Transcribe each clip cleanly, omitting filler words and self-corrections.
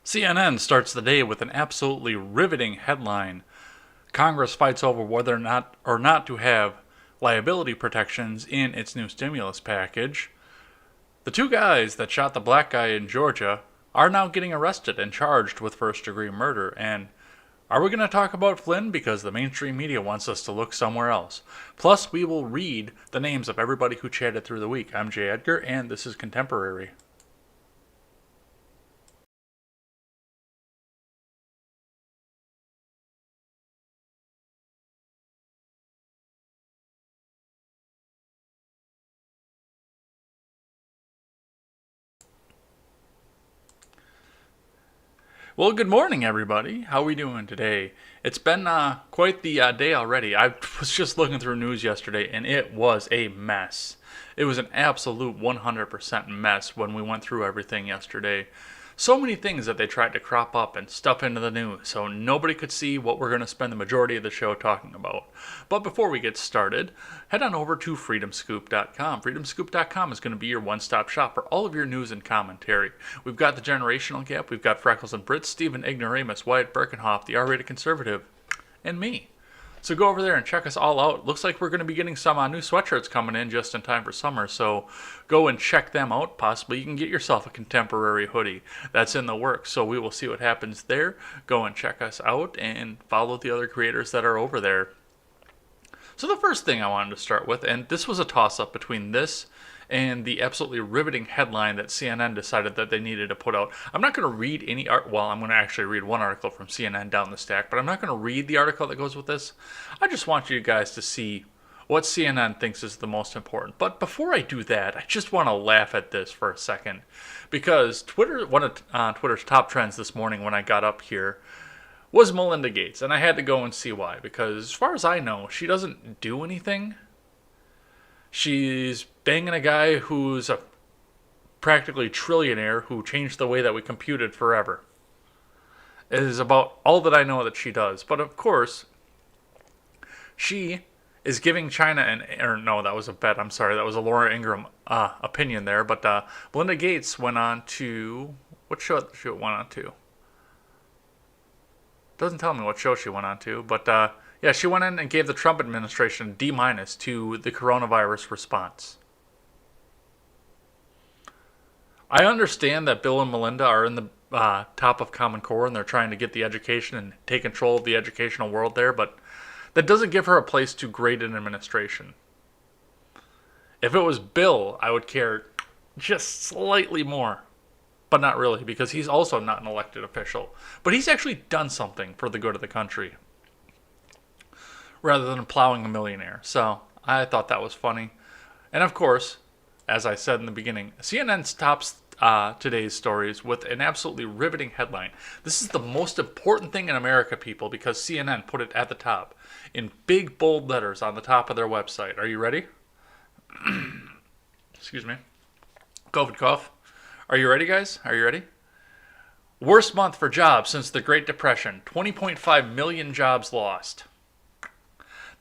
CNN starts the day with an absolutely riveting headline. Congress fights over whether or not to have liability protections in its new stimulus package. The two guys that shot the black guy in Georgia are now getting arrested and charged with first-degree murder. And are we going to talk about Flynn? Because the mainstream media wants us to look somewhere else. Plus, we will read the names of everybody who chatted through the week. I'm Jay Edgar, and this is Contemporary. Well, good morning, everybody. How are we doing today? It's been quite the day already. I was just looking through news yesterday, and it was a mess. It was an absolute 100% mess when we went through everything yesterday. So many things that they tried to crop up and stuff into the news, so nobody could see what we're going to spend the majority of the show talking about. But before we get started, head on over to freedomscoop.com. Freedomscoop.com is going to be your one-stop shop for all of your news and commentary. We've got the generational gap, we've got Freckles and Brits, Stephen Ignoramus, Wyatt Birkenhoff, the R-rated conservative, and me. So go over there and check us all out. Looks like we're going to be getting some new sweatshirts coming in just in time for summer. So go and check them out. Possibly you can get yourself a contemporary hoodie. That's in the works. So we will see what happens there. Go and check us out and follow the other creators that are over there. So the first thing I wanted to start with, and this was a toss-up between this and the absolutely riveting headline that CNN decided that they needed to put out. I'm not going to read any well, I'm going to actually read one article from CNN down the stack, but I'm not going to read the article that goes with this. I just want you guys to see what CNN thinks is the most important. But before I do that, I just want to laugh at this for a second, because one of Twitter's top trends this morning when I got up here was Melinda Gates, and I had to go and see why, because as far as I know, she doesn't do anything. She's banging a guy who's a practically trillionaire who changed the way that we computed forever. It is about all that I know that she does. But of course, she is giving China no, that was a bet. I'm sorry, that was a Laura Ingraham opinion there. But Melinda Gates went on to, what show she went on to? Doesn't tell me what show she went on to, but yeah, she went in and gave the Trump administration D- to the coronavirus response. I understand that Bill and Melinda are in the top of Common Core and they're trying to get the education and take control of the educational world there, but that doesn't give her a place to grade an administration. If it was Bill, I would care just slightly more. But not really, because he's also not an elected official. But he's actually done something for the good of the country, rather than plowing a millionaire. So I thought that was funny. And of course, as I said in the beginning, CNN tops today's stories with an absolutely riveting headline. This is the most important thing in America, people, because CNN put it at the top in big, bold letters on the top of their website. Are you ready? Excuse me. COVID cough. Are you ready, guys? Are you ready? Worst month for jobs since the Great Depression. 20.5 million jobs lost.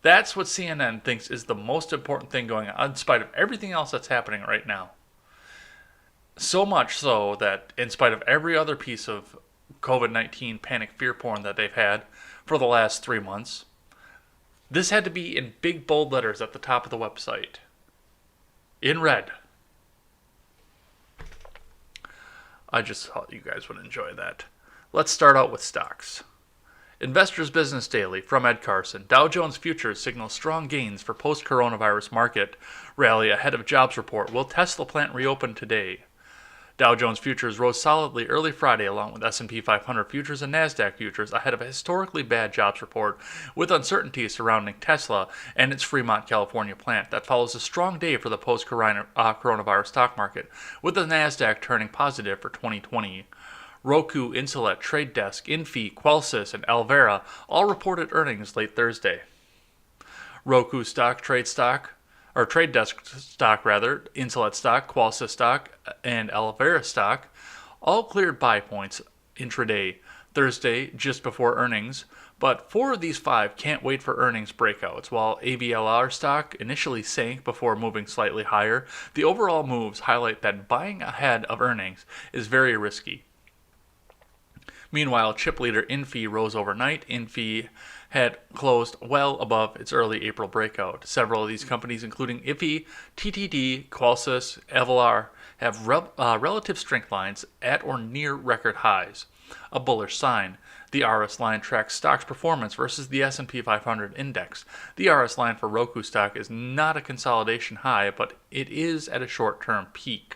That's what CNN thinks is the most important thing going on, in spite of everything else that's happening right now. So much so that, in spite of every other piece of COVID-19 panic fear porn that they've had for the last 3 months, this had to be in big, bold letters at the top of the website. In red. I just thought you guys would enjoy that. Let's start out with stocks. Investors Business Daily from Ed Carson. Dow Jones Futures signals strong gains for post-coronavirus market rally ahead of jobs report. Will Tesla plant reopen today? Dow Jones Futures rose solidly early Friday along with S&P 500 futures and NASDAQ futures ahead of a historically bad jobs report with uncertainty surrounding Tesla and its Fremont, California plant. That follows a strong day for the post-coronavirus stock market, with the NASDAQ turning positive for 2020. Roku, Insulet, Trade Desk, Infi, Qualsys, and Alvera all reported earnings late Thursday. Roku stock, Trade Desk stock, Insulet stock, Qualsys stock, and Alvera stock all cleared buy points intraday Thursday just before earnings, but 4 of these 5 can't wait for earnings breakouts. While ABLR stock initially sank before moving slightly higher, the overall moves highlight that buying ahead of earnings is very risky. Meanwhile, chip leader Infi rose overnight. Infi had closed well above its early April breakout. Several of these companies, including Iffy, TTD, Qualsys, Avalar, have relative strength lines at or near record highs, a bullish sign. The RS line tracks stock's performance versus the S&P 500 index. The RS line for Roku stock is not a consolidation high, but it is at a short-term peak.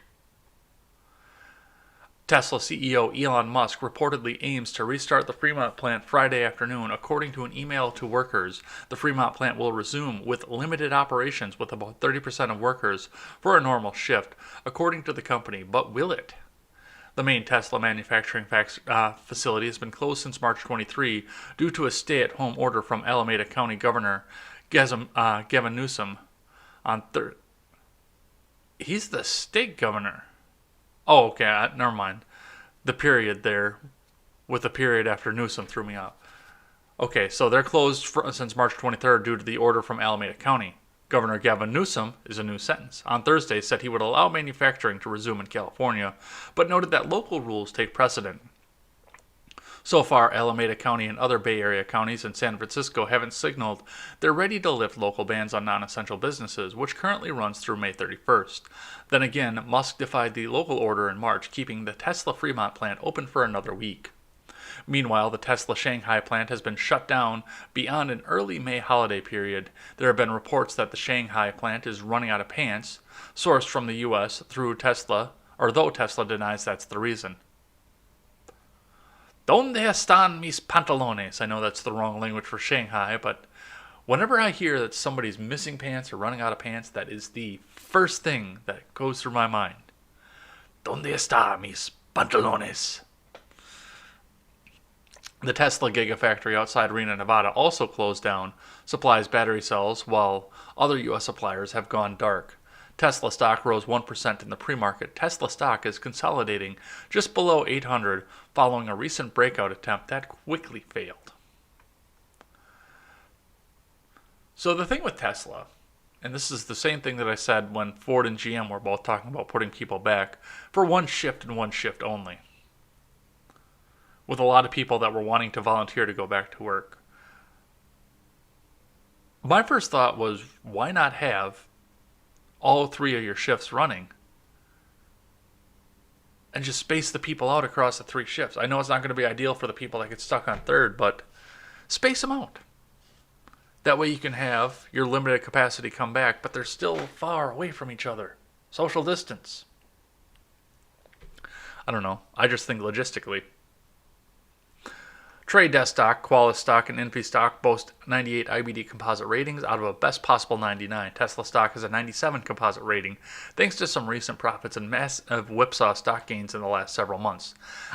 Tesla CEO Elon Musk reportedly aims to restart the Fremont plant Friday afternoon. According to an email to workers, the Fremont plant will resume with limited operations with about 30% of workers for a normal shift, according to the company. But will it? The main Tesla manufacturing facility has been closed since March 23 due to a stay-at-home order from Alameda County Governor Gavin Newsom on Thursday. He's the state governor. Oh, okay, never mind. The period there, with the period after Newsom, threw me off. Okay, so they're closed since March 23rd due to the order from Alameda County. Governor Gavin Newsom is a new sentence. On Thursday, said he would allow manufacturing to resume in California, but noted that local rules take precedent. So far, Alameda County and other Bay Area counties and San Francisco haven't signaled they're ready to lift local bans on non-essential businesses, which currently runs through May 31st. Then again, Musk defied the local order in March, keeping the Tesla Fremont plant open for another week. Meanwhile, the Tesla Shanghai plant has been shut down beyond an early May holiday period. There have been reports that the Shanghai plant is running out of pants, sourced from the U.S. through Tesla, though Tesla denies that's the reason. Donde están mis pantalones? I know that's the wrong language for Shanghai, but whenever I hear that somebody's missing pants or running out of pants, that is the first thing that goes through my mind. Donde están mis pantalones? The Tesla Gigafactory outside Reno, Nevada also closed down, supplies battery cells, while other U.S. suppliers have gone dark. Tesla stock rose 1% in the pre-market. Tesla stock is consolidating just below 800 following a recent breakout attempt that quickly failed. So the thing with Tesla, and this is the same thing that I said when Ford and GM were both talking about putting people back for one shift and one shift only, with a lot of people that were wanting to volunteer to go back to work. My first thought was, why not have all three of your shifts running and just space the people out across the three shifts? I know it's not going to be ideal for the people that get stuck on third, but space them out. That way you can have your limited capacity come back, but they're still far away from each other. Social distance. I don't know. I just think logistically. Trade Desk stock, Qualys stock, and Infi stock boast 98 IBD composite ratings out of a best possible 99. Tesla stock has a 97 composite rating, thanks to some recent profits and massive whipsaw stock gains in the last several months.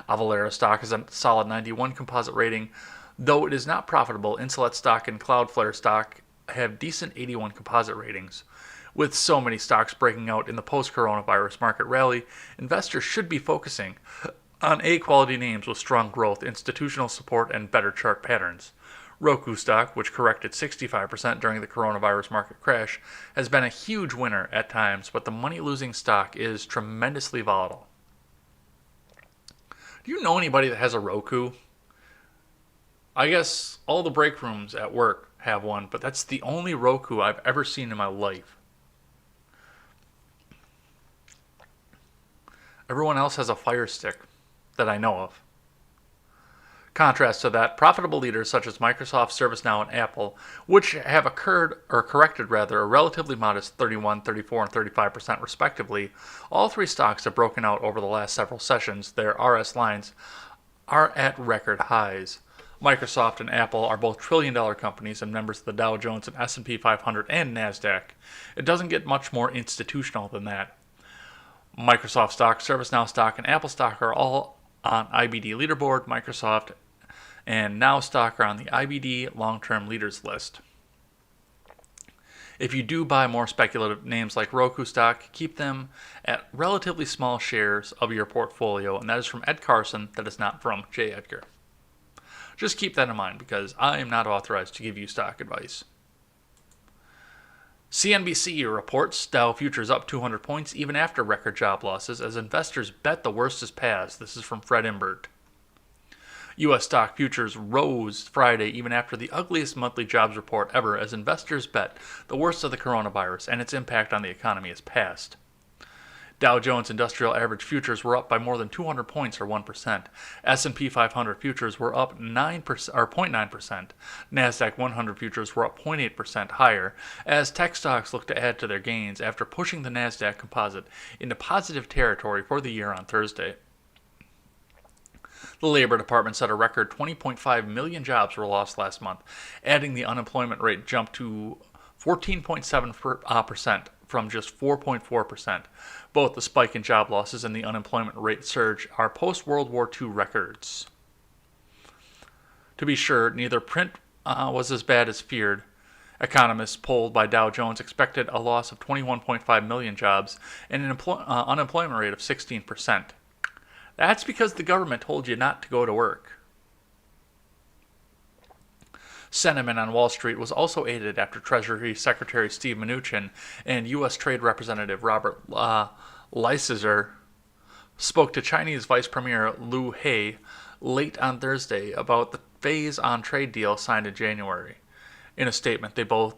Avalara stock has a solid 91 composite rating, though it is not profitable. Insulet stock and Cloudflare stock have decent 81 composite ratings. With so many stocks breaking out in the post-coronavirus market rally, investors should be focusing on A-quality names with strong growth, institutional support, and better chart patterns. Roku stock, which corrected 65% during the coronavirus market crash, has been a huge winner at times, but the money-losing stock is tremendously volatile. Do you know anybody that has a Roku? I guess all the break rooms at work have one, but that's the only Roku I've ever seen in my life. Everyone else has a Fire Stick that I know of. Contrast to that, profitable leaders such as Microsoft, ServiceNow, and Apple, which have corrected a relatively modest 31, 34, and 35% respectively, all three stocks have broken out over the last several sessions. Their RS lines are at record highs. Microsoft and Apple are both trillion-dollar companies and members of the Dow Jones and S&P 500 and NASDAQ. It doesn't get much more institutional than that. Microsoft stock, ServiceNow stock, and Apple stock are all on IBD leaderboard. Microsoft and Now stock are on the IBD long-term leaders list. If you do buy more speculative names like Roku stock, keep them at relatively small shares of your portfolio, and that is from Ed Carson. That is not from J. Edgar. Just keep that in mind because I am not authorized to give you stock advice. CNBC reports Dow futures up 200 points even after record job losses as investors bet the worst is past. This is from Fred Imbert. U.S. stock futures rose Friday even after the ugliest monthly jobs report ever as investors bet the worst of the coronavirus and its impact on the economy is past. Dow Jones Industrial Average futures were up by more than 200 points or 1%. S&P 500 futures were up 9% or 0.9%. Nasdaq 100 futures were up 0.8% higher as tech stocks look to add to their gains after pushing the Nasdaq Composite into positive territory for the year on Thursday. The Labor Department said a record 20.5 million jobs were lost last month, adding the unemployment rate jumped to 14.7% from just 4.4%. Both the spike in job losses and the unemployment rate surge are post-World War II records. To be sure, neither print was as bad as feared. Economists polled by Dow Jones expected a loss of 21.5 million jobs and an unemployment rate of 16%. That's because the government told you not to go to work. Sentiment on Wall Street was also aided after Treasury Secretary Steve Mnuchin and U.S. Trade Representative Robert Lighthizer spoke to Chinese Vice Premier Liu He late on Thursday about the phase-on trade deal signed in January. In a statement, they both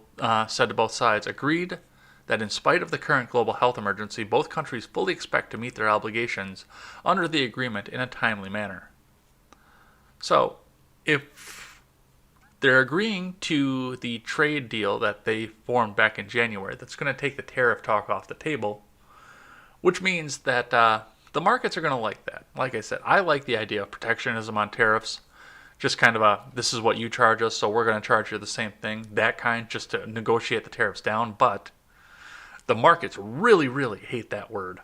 said to both sides agreed that in spite of the current global health emergency, both countries fully expect to meet their obligations under the agreement in a timely manner. So, if they're agreeing to the trade deal that they formed back in January, that's going to take the tariff talk off the table, which means that the markets are going to like that. Like I said, I like the idea of protectionism on tariffs. Just kind of this is what you charge us, so we're going to charge you the same thing. That kind, just to negotiate the tariffs down. But the markets really, really hate that word.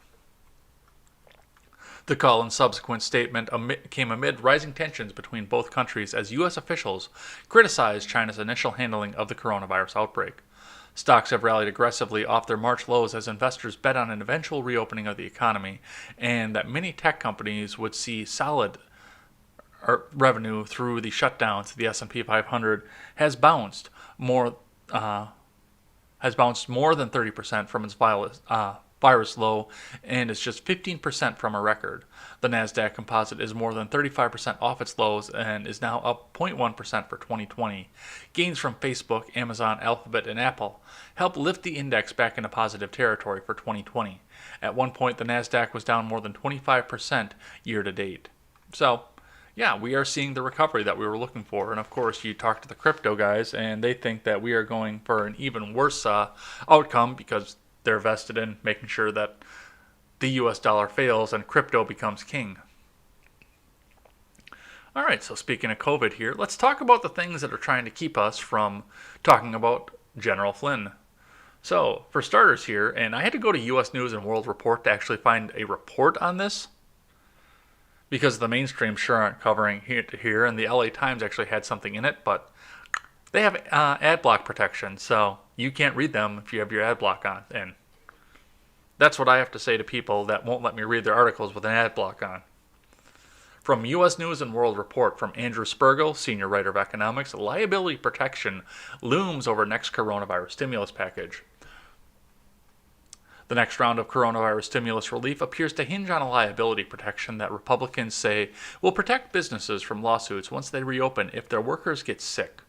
The call and subsequent statement came amid rising tensions between both countries as U.S. officials criticized China's initial handling of the coronavirus outbreak. Stocks have rallied aggressively off their March lows as investors bet on an eventual reopening of the economy and that many tech companies would see solid revenue through the shutdowns. The S&P 500 has bounced more than 30% from its virus low and is just 15% from a record. The Nasdaq Composite is more than 35% off its lows and is now up 0.1% for 2020. Gains from Facebook, Amazon, Alphabet, and Apple helped lift the index back into positive territory for 2020. At one point, the Nasdaq was down more than 25% year to date. So, yeah, we are seeing the recovery that we were looking for. And of course, you talk to the crypto guys, and they think that we are going for an even worse outcome because they're vested in making sure that the US dollar fails and crypto becomes king. All right, so speaking of COVID here, let's talk about the things that are trying to keep us from talking about General Flynn. So, for starters here, and I had to go to US News and World Report to actually find a report on this, because the mainstream sure aren't covering here, and the LA Times actually had something in it, but they have ad block protection, so you can't read them if you have your ad block on. And that's what I have to say to people that won't let me read their articles with an ad block on. From U.S. News and World Report from Andrew Spergel, senior writer of economics, liability protection looms over next coronavirus stimulus package. The next round of coronavirus stimulus relief appears to hinge on a liability protection that Republicans say will protect businesses from lawsuits once they reopen if their workers get sick.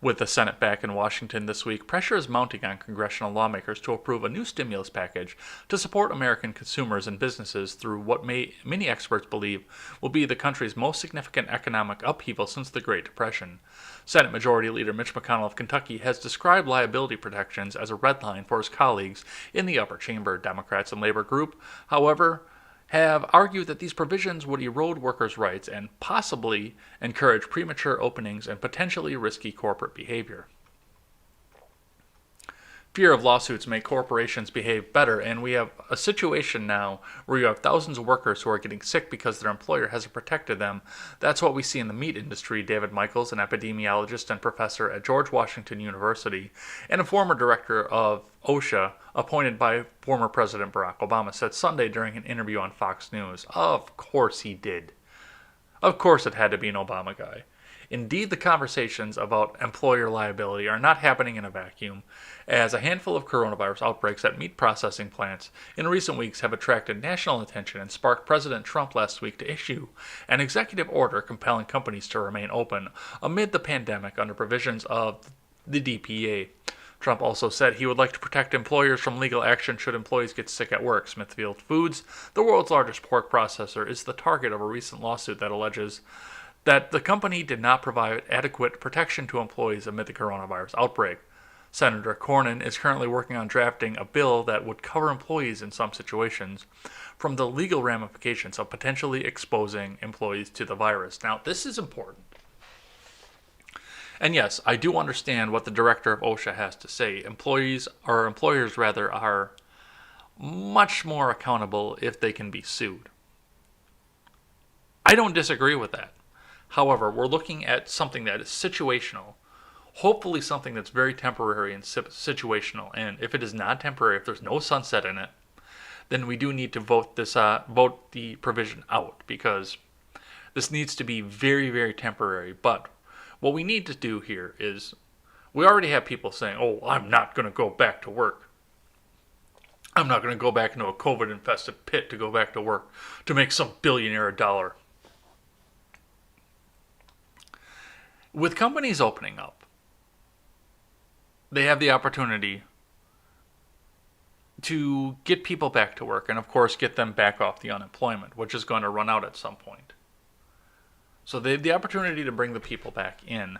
With the Senate back in Washington this week, pressure is mounting on congressional lawmakers to approve a new stimulus package to support American consumers and businesses through what many experts believe will be the country's most significant economic upheaval since the Great Depression. Senate Majority Leader Mitch McConnell of Kentucky has described liability protections as a red line for his colleagues in the upper chamber. Democrats and labor group, however, have argued that these provisions would erode workers' rights and possibly encourage premature openings and potentially risky corporate behavior. Fear of lawsuits make corporations behave better, and we have a situation now where you have thousands of workers who are getting sick because their employer hasn't protected them. That's what we see in the meat industry. David Michaels, an epidemiologist and professor at George Washington University and a former director of OSHA, appointed by former President Barack Obama, said Sunday during an interview on Fox News. Of course he did. Of course it had to be an Obama guy. Indeed, the conversations about employer liability are not happening in a vacuum, as a handful of coronavirus outbreaks at meat processing plants in recent weeks have attracted national attention and sparked President Trump last week to issue an executive order compelling companies to remain open amid the pandemic under provisions of the DPA. Trump also said he would like to protect employers from legal action should employees get sick at work. Smithfield Foods, the world's largest pork processor, is the target of a recent lawsuit that alleges that the company did not provide adequate protection to employees amid the coronavirus outbreak. Senator Cornyn is currently working on drafting a bill that would cover employees in some situations from the legal ramifications of potentially exposing employees to the virus. Now, this is important. And yes, I do understand what the director of OSHA has to say. Employers are much more accountable if they can be sued. I don't disagree with that. However, we're looking at something that is situational, hopefully something that's very temporary and situational. And if it is not temporary, if there's no sunset in it, then we do need to vote the provision out, because this needs to be very, very temporary. But what we need to do here is, we already have people saying, oh, I'm not going to go back to work. I'm not going to go back into a COVID-infested pit to go back to work to make some billionaire a dollar. With companies opening up, they have the opportunity to get people back to work and, of course, get them back off the unemployment, which is going to run out at some point. So they have the opportunity to bring the people back in.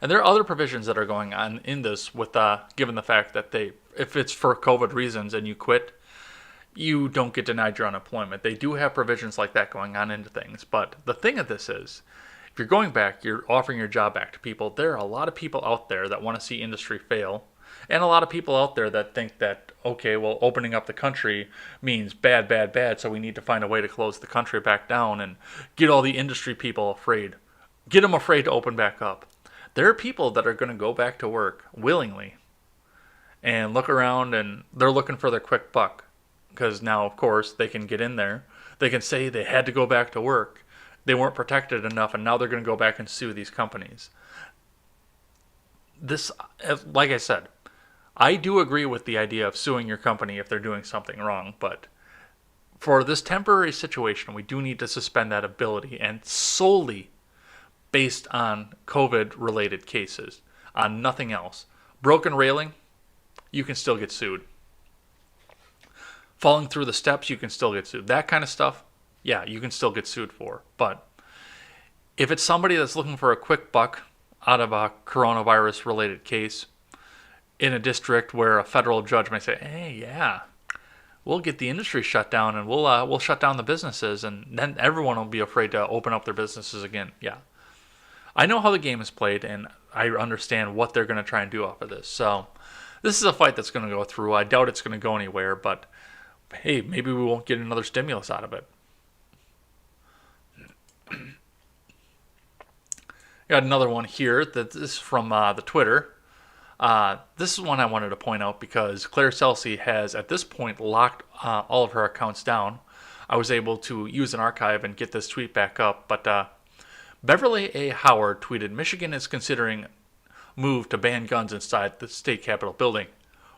And there are other provisions that are going on in this, with given the fact that if it's for COVID reasons and you quit, you don't get denied your unemployment. They do have provisions like that going on into things. But the thing of this is, if you're going back, you're offering your job back to people. There are a lot of people out there that want to see industry fail, and a lot of people out there that think that, okay, well, opening up the country means bad, bad, bad, so we need to find a way to close the country back down and get all the industry people afraid. Get them afraid to open back up. There are people that are going to go back to work willingly and look around, and they're looking for their quick buck, because now, of course, they can get in there. They can say they had to go back to work. They weren't protected enough, and now they're going to go back and sue these companies. This, like I said, I do agree with the idea of suing your company if they're doing something wrong, but for this temporary situation, we do need to suspend that ability, and solely based on COVID-related cases, on nothing else. Broken railing, you can still get sued. Falling through the steps, you can still get sued. That kind of stuff, yeah, you can still get sued for. But if it's somebody that's looking for a quick buck out of a coronavirus-related case in a district where a federal judge may say, hey, yeah, we'll get the industry shut down, and we'll shut down the businesses, and then everyone will be afraid to open up their businesses again. Yeah. I know how the game is played, and I understand what they're going to try and do off of this. So this is a fight that's going to go through. I doubt it's going to go anywhere, but hey, maybe we won't get another stimulus out of it. Got another one here that is from the Twitter. This is one I wanted to point out because Claire Celsey has at this point locked all of her accounts down. I was able to use an archive and get this tweet back up, but Beverly A. Howard tweeted, Michigan is considering move to ban guns inside the state capitol building,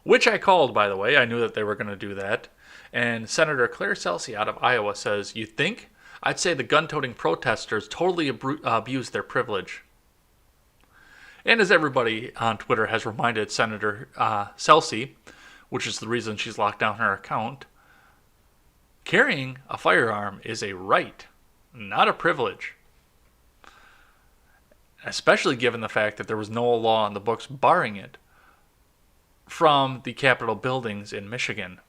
which I called, by the way. I knew that they were going to do that. And Senator Claire Celsey out of Iowa says, you think? I'd say the gun-toting protesters totally abused their privilege. And as everybody on Twitter has reminded Senator Celsey, which is the reason she's locked down her account, carrying a firearm is a right, not a privilege. Especially given the fact that there was no law in the books barring it from the Capitol buildings in Michigan.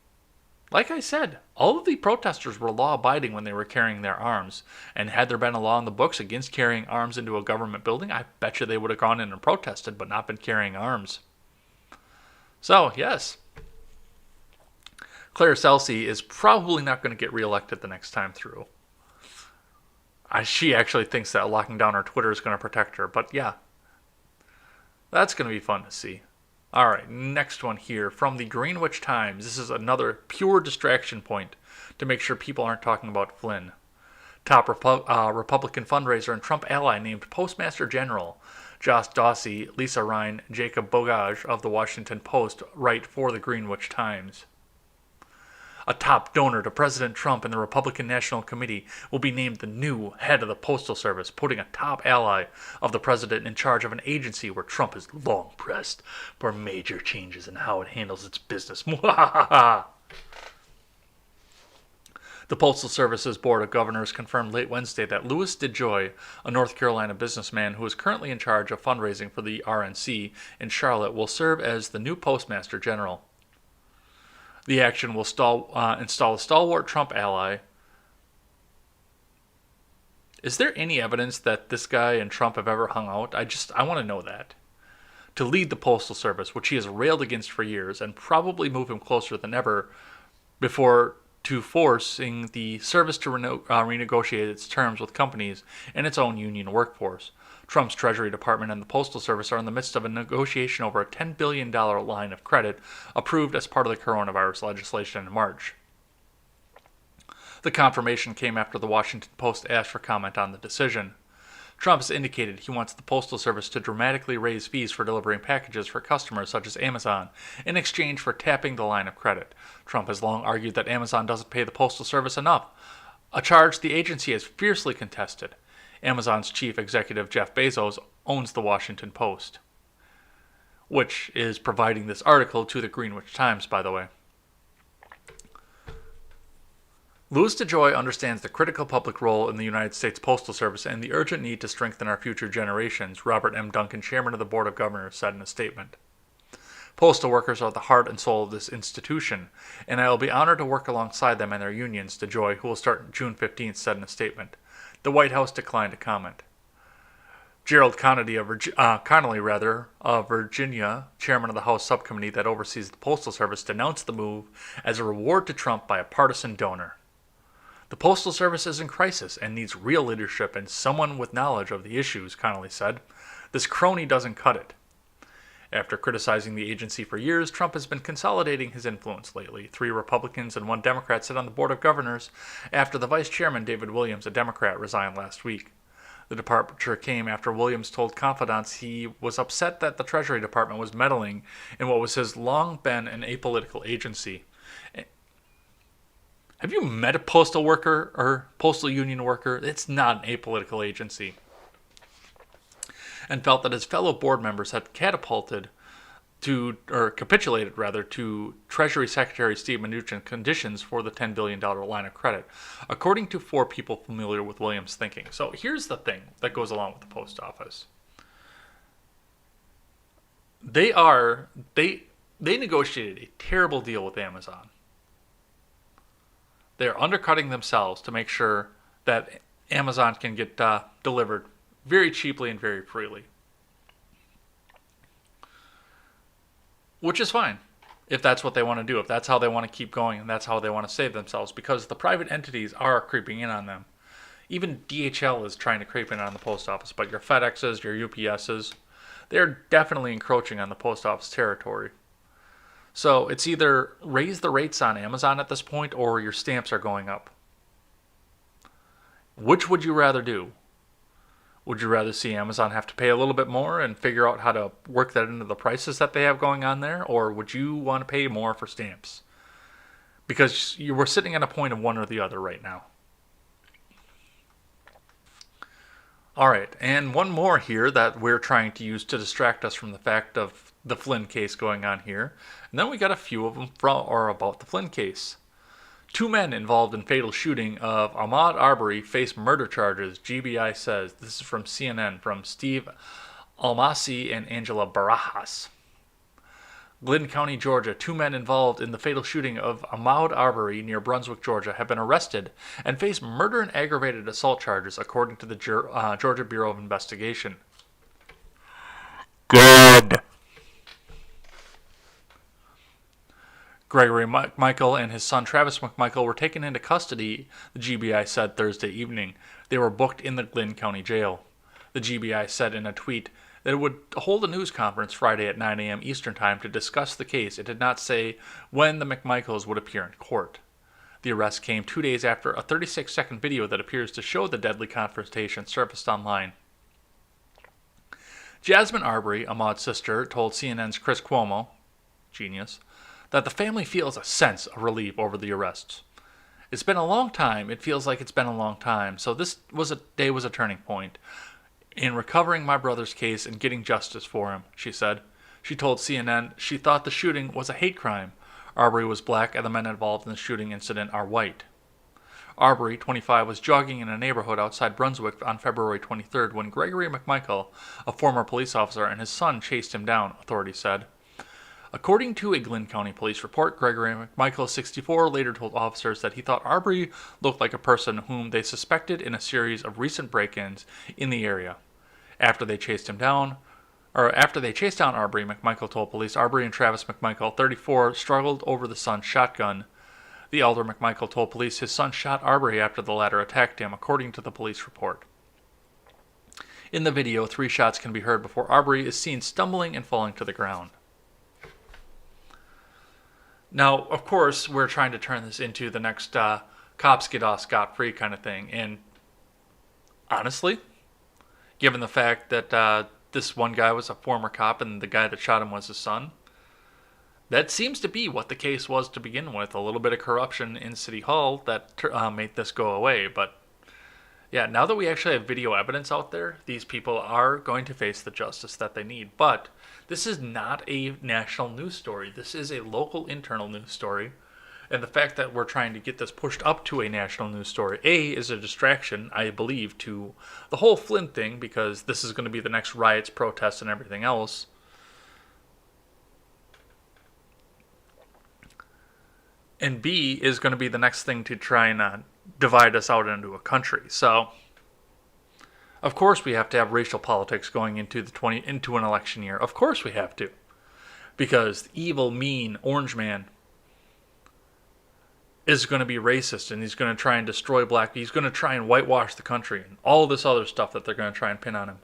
Like I said, all of the protesters were law-abiding when they were carrying their arms. And had there been a law in the books against carrying arms into a government building, I bet you they would have gone in and protested, but not been carrying arms. So, yes, Claire Celsey is probably not going to get reelected the next time through. She actually thinks that locking down her Twitter is going to protect her. But yeah, that's going to be fun to see. All right, next one here from the Greenwich Times. This is another pure distraction point to make sure people aren't talking about Flynn. Top Republican fundraiser and Trump ally named Postmaster General. Josh Dawsey, Lisa Ryan, Jacob Bogage of the Washington Post write for the Greenwich Times. A top donor to President Trump and the Republican National Committee will be named the new head of the Postal Service, putting a top ally of the president in charge of an agency where Trump has long pressed for major changes in how it handles its business. The Postal Service's Board of Governors confirmed late Wednesday that Louis DeJoy, a North Carolina businessman who is currently in charge of fundraising for the RNC in Charlotte, will serve as the new Postmaster General. The action will install a stalwart Trump ally. Is there any evidence that this guy and Trump have ever hung out? I want to know that. To lead the Postal Service, which he has railed against for years, and probably move him closer than ever before to forcing the service to renegotiate its terms with companies and its own union workforce. Trump's Treasury Department and the Postal Service are in the midst of a negotiation over a $10 billion line of credit approved as part of the coronavirus legislation in March. The confirmation came after the Washington Post asked for comment on the decision. Trump has indicated he wants the Postal Service to dramatically raise fees for delivering packages for customers such as Amazon in exchange for tapping the line of credit. Trump has long argued that Amazon doesn't pay the Postal Service enough, a charge the agency has fiercely contested. Amazon's chief executive Jeff Bezos owns the Washington Post, which is providing this article to the Greenwich Times, by the way. Louis DeJoy understands the critical public role in the United States Postal Service and the urgent need to strengthen our future generations, Robert M. Duncan, chairman of the Board of Governors, said in a statement. Postal workers are the heart and soul of this institution, and I will be honored to work alongside them and their unions, DeJoy, who will start June 15th, said in a statement. The White House declined to comment. Gerald Connolly of Virginia, chairman of the House subcommittee that oversees the Postal Service, denounced the move as a reward to Trump by a partisan donor. The Postal Service is in crisis and needs real leadership and someone with knowledge of the issues, Connolly said. This crony doesn't cut it. After criticizing the agency for years, Trump has been consolidating his influence lately. 3 Republicans and 1 Democrat sit on the Board of Governors after the vice chairman, David Williams, a Democrat, resigned last week. The departure came after Williams told confidants he was upset that the Treasury Department was meddling in what has long been an apolitical agency. Have you met a postal worker or postal union worker? It's not an apolitical agency. And felt that his fellow board members had capitulated to Treasury Secretary Steve Mnuchin conditions for the $10 billion line of credit, according to 4 people familiar with Williams' thinking. So here's the thing that goes along with the post office. They negotiated a terrible deal with Amazon. They're undercutting themselves to make sure that Amazon can get delivered very cheaply and very freely. Which is fine, if that's what they want to do, if that's how they want to keep going, and that's how they want to save themselves, because the private entities are creeping in on them. Even DHL is trying to creep in on the post office, but your FedExes, your UPSs, they're definitely encroaching on the post office territory. So it's either raise the rates on Amazon at this point, or your stamps are going up. Which would you rather do? Would you rather see Amazon have to pay a little bit more and figure out how to work that into the prices that they have going on there? Or would you want to pay more for stamps? Because we're sitting at a point of one or the other right now. All right, and one more here that we're trying to use to distract us from the fact of the Flynn case going on here. And then we got a few of them about the Flynn case. 2 men involved in fatal shooting of Ahmaud Arbery face murder charges, GBI says. This is from CNN, from Steve Almasi and Angela Barajas. Glynn County, Georgia. 2 men involved in the fatal shooting of Ahmaud Arbery near Brunswick, Georgia, have been arrested and face murder and aggravated assault charges, according to the Georgia Bureau of Investigation. Good. Gregory McMichael and his son Travis McMichael were taken into custody, the GBI said Thursday evening. They were booked in the Glynn County Jail. The GBI said in a tweet that it would hold a news conference Friday at 9 a.m. Eastern Time to discuss the case. It did not say when the McMichaels would appear in court. The arrest came 2 days after a 36-second video that appears to show the deadly confrontation surfaced online. Jasmine Arbery, Ahmaud's sister, told CNN's Chris Cuomo, genius, that the family feels a sense of relief over the arrests. It's been a long time. It feels like it's been a long time. So this day was a turning point in recovering my brother's case and getting justice for him, she said. She told CNN she thought the shooting was a hate crime. Arbery was black and the men involved in the shooting incident are white. Arbery, 25, was jogging in a neighborhood outside Brunswick on February 23rd when Gregory McMichael, a former police officer, and his son chased him down, authorities said. According to a Glynn County police report, Gregory McMichael, 64, later told officers that he thought Arbery looked like a person whom they suspected in a series of recent break-ins in the area. After they chased down Arbery, McMichael told police Arbery and Travis McMichael, 34, struggled over the son's shotgun. The elder McMichael told police his son shot Arbery after the latter attacked him, according to the police report. In the video, 3 shots can be heard before Arbery is seen stumbling and falling to the ground. Now, of course, we're trying to turn this into the next cops get off scot-free kind of thing. And honestly, given the fact that this one guy was a former cop and the guy that shot him was his son, that seems to be what the case was to begin with. A little bit of corruption in City Hall that made this go away. But yeah, now that we actually have video evidence out there, these people are going to face the justice that they need. But this is not a national news story. This is a local internal news story. And the fact that we're trying to get this pushed up to a national news story, is a distraction, I believe, to the whole Flynn thing, because this is going to be the next riots, protests, and everything else. And B is going to be the next thing to try and divide us out into a country. So, of course, we have to have racial politics going into an election year. Of course, we have to, because the evil, mean orange man is going to be racist, and he's going to try and destroy black people. He's going to try and whitewash the country, and all this other stuff that they're going to try and pin on him.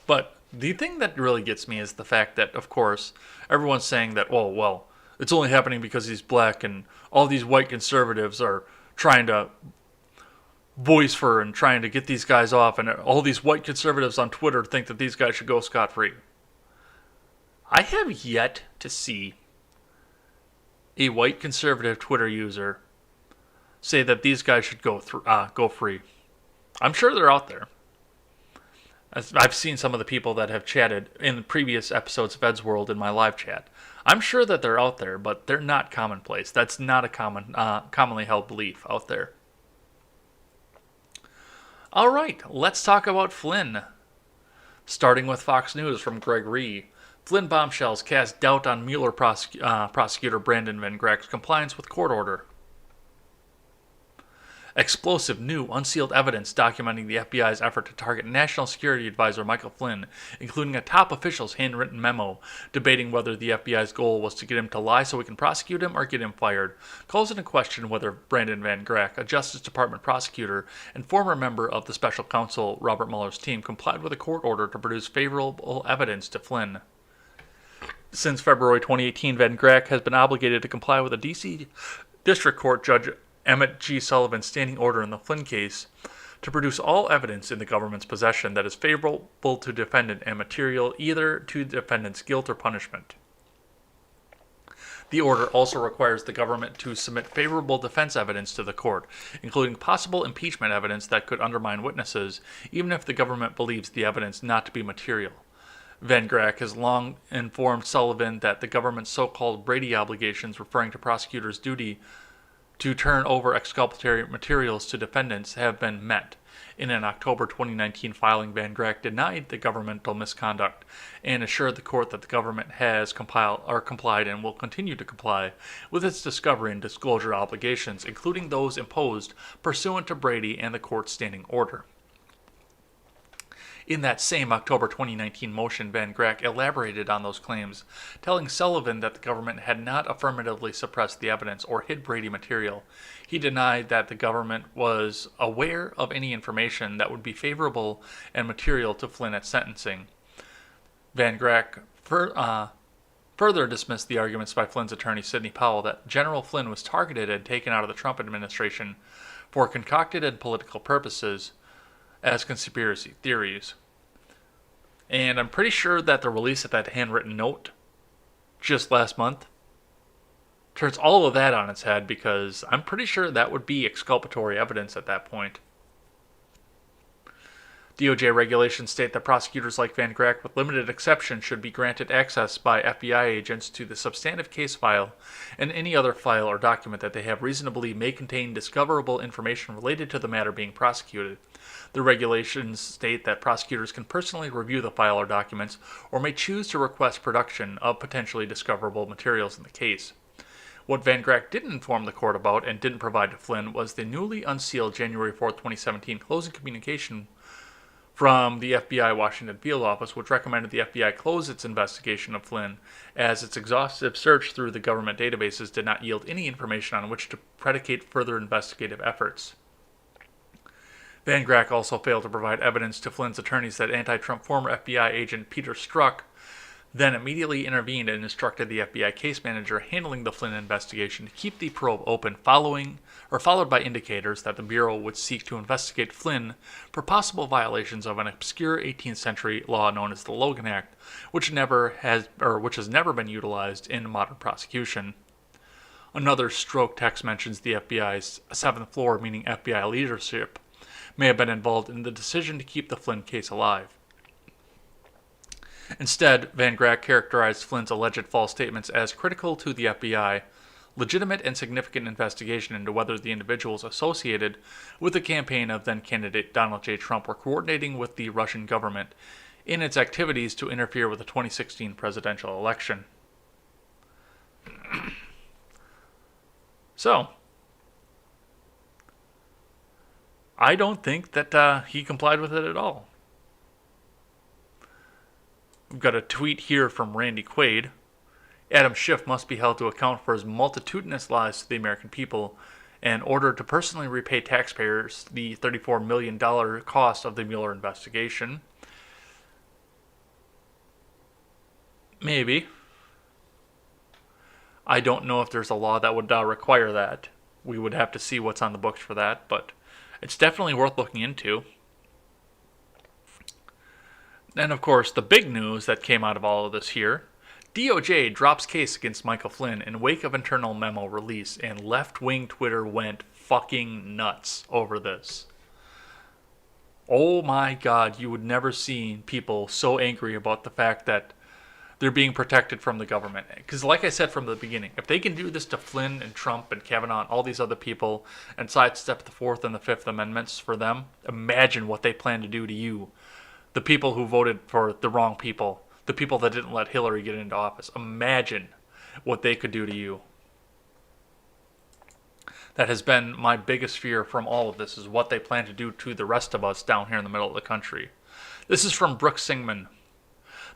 But the thing that really gets me is the fact that, of course, everyone's saying that, oh, well, it's only happening because he's black, and all these white conservatives are trying to voice for and trying to get these guys off, and all these white conservatives on Twitter think that these guys should go scot-free. I have yet to see a white conservative Twitter user say that these guys should go free. I'm sure they're out there. I've seen some of the people that have chatted in the previous episodes of Ed's World in my live chat. I'm sure that they're out there, but they're not commonplace. That's not a commonly held belief out there. All right, let's talk about Flynn. Starting with Fox News from Greg Ree. Flynn bombshells cast doubt on Mueller prosecutor Brandon Van Grack's compliance with court order. Explosive new unsealed evidence documenting the FBI's effort to target National Security Advisor Michael Flynn, including a top official's handwritten memo debating whether the FBI's goal was to get him to lie so we can prosecute him or get him fired, calls into question whether Brandon Van Grack, a Justice Department prosecutor and former member of the special counsel Robert Mueller's team, complied with a court order to produce favorable evidence to Flynn. Since February 2018, Van Grack has been obligated to comply with a D.C. District Court Judge Emmett G. Sullivan's standing order in the Flynn case to produce all evidence in the government's possession that is favorable to defendant and material either to the defendant's guilt or punishment. The order also requires the government to submit favorable defense evidence to the court, including possible impeachment evidence that could undermine witnesses, even if the government believes the evidence not to be material. Van Grack has long informed Sullivan that the government's so-called Brady obligations, referring to prosecutors' duty to turn over exculpatory materials to defendants, have been met. In an October 2019 filing, Van Grack denied the governmental misconduct and assured the court that the government has complied and will continue to comply with its discovery and disclosure obligations, including those imposed pursuant to Brady and the court's standing order. In that same October 2019 motion, Van Grack elaborated on those claims, telling Sullivan that the government had not affirmatively suppressed the evidence or hid Brady material. He denied that the government was aware of any information that would be favorable and material to Flynn at sentencing. Van Grack further dismissed the arguments by Flynn's attorney Sidney Powell that General Flynn was targeted and taken out of the Trump administration for concocted and political purposes as conspiracy theories. And I'm pretty sure that the release of that handwritten note just last month turns all of that on its head, because I'm pretty sure that would be exculpatory evidence at that point. DOJ regulations state that prosecutors like Van Grack, with limited exception, should be granted access by FBI agents to the substantive case file and any other file or document that they have reason to believe may contain discoverable information related to the matter being prosecuted. The regulations state that prosecutors can personally review the file or documents, or may choose to request production of potentially discoverable materials in the case. What Van Grack didn't inform the court about and didn't provide to Flynn was the newly unsealed January 4, 2017 closing communication from the FBI Washington field office, which recommended the FBI close its investigation of Flynn, as its exhaustive search through the government databases did not yield any information on which to predicate further investigative efforts. Van Grack also failed to provide evidence to Flynn's attorneys that anti-Trump former FBI agent Peter Strzok then immediately intervened and instructed the FBI case manager handling the Flynn investigation to keep the probe open, followed by indicators that the Bureau would seek to investigate Flynn for possible violations of an obscure 18th century law known as the Logan Act, which has never been utilized in modern prosecution. Another Strzok text mentions the FBI's seventh floor, meaning FBI leadership, may have been involved in the decision to keep the Flynn case alive. Instead, Van Grack characterized Flynn's alleged false statements as critical to the FBI, legitimate and significant investigation into whether the individuals associated with the campaign of then-candidate Donald J. Trump were coordinating with the Russian government in its activities to interfere with the 2016 presidential election. So, I don't think that he complied with it at all. We've got a tweet here from Randy Quaid. Adam Schiff must be held to account for his multitudinous lies to the American people and ordered to personally repay taxpayers the $34 million cost of the Mueller investigation. Maybe. I don't know if there's a law that would require that. We would have to see what's on the books for that, but it's definitely worth looking into. And of course, the big news that came out of all of this here, DOJ drops case against Michael Flynn in wake of internal memo release, and left-wing Twitter went fucking nuts over this. Oh my God, you would never see people so angry about the fact that they're being protected from the government. Because like I said from the beginning, if they can do this to Flynn and Trump and Kavanaugh and all these other people and sidestep the Fourth and the Fifth Amendments for them, imagine what they plan to do to you. The people who voted for the wrong people, the people that didn't let Hillary get into office. Imagine what they could do to you. That has been my biggest fear from all of this, is what they plan to do to the rest of us down here in the middle of the country. This is from Brooke Singman.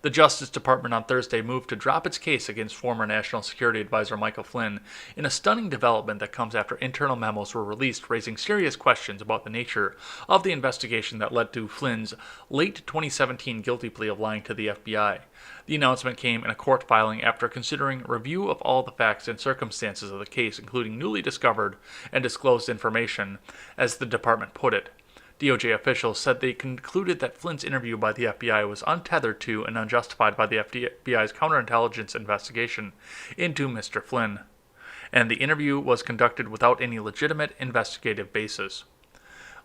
The Justice Department on Thursday moved to drop its case against former National Security Advisor Michael Flynn in a stunning development that comes after internal memos were released raising serious questions about the nature of the investigation that led to Flynn's late 2017 guilty plea of lying to the FBI. The announcement came in a court filing after considering review of all the facts and circumstances of the case, including newly discovered and disclosed information, as the department put it. DOJ officials said they concluded that Flynn's interview by the FBI was untethered to and unjustified by the FBI's counterintelligence investigation into Mr. Flynn, and the interview was conducted without any legitimate investigative basis.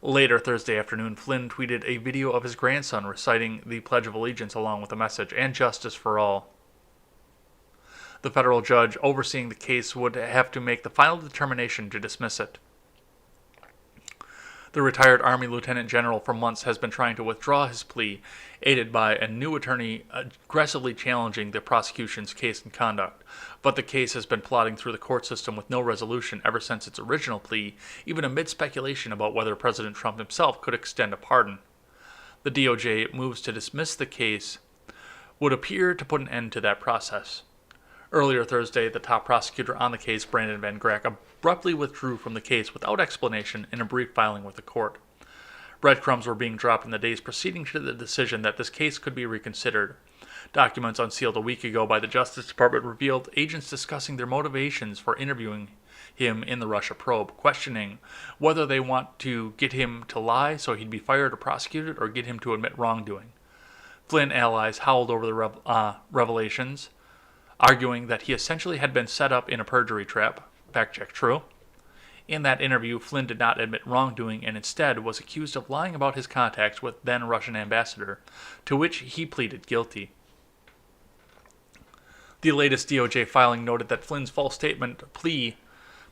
Later Thursday afternoon, Flynn tweeted a video of his grandson reciting the Pledge of Allegiance along with a message, "and justice for all." The federal judge overseeing the case would have to make the final determination to dismiss it. The retired Army Lieutenant General for months has been trying to withdraw his plea, aided by a new attorney aggressively challenging the prosecution's case and conduct. But the case has been plodding through the court system with no resolution ever since its original plea, even amid speculation about whether President Trump himself could extend a pardon. The DOJ moves to dismiss the case would appear to put an end to that process. Earlier Thursday, the top prosecutor on the case, Brandon Van Grack, abruptly withdrew from the case without explanation in a brief filing with the court. Breadcrumbs were being dropped in the days preceding to the decision that this case could be reconsidered. Documents unsealed a week ago by the Justice Department revealed agents discussing their motivations for interviewing him in the Russia probe, questioning whether they want to get him to lie so he'd be fired or prosecuted, or get him to admit wrongdoing. Flynn allies howled over the revelations, arguing that he essentially had been set up in a perjury trap. Fact check true. In that interview, Flynn did not admit wrongdoing and instead was accused of lying about his contacts with then Russian ambassador, to which he pleaded guilty. The latest DOJ filing noted that Flynn's false statement plea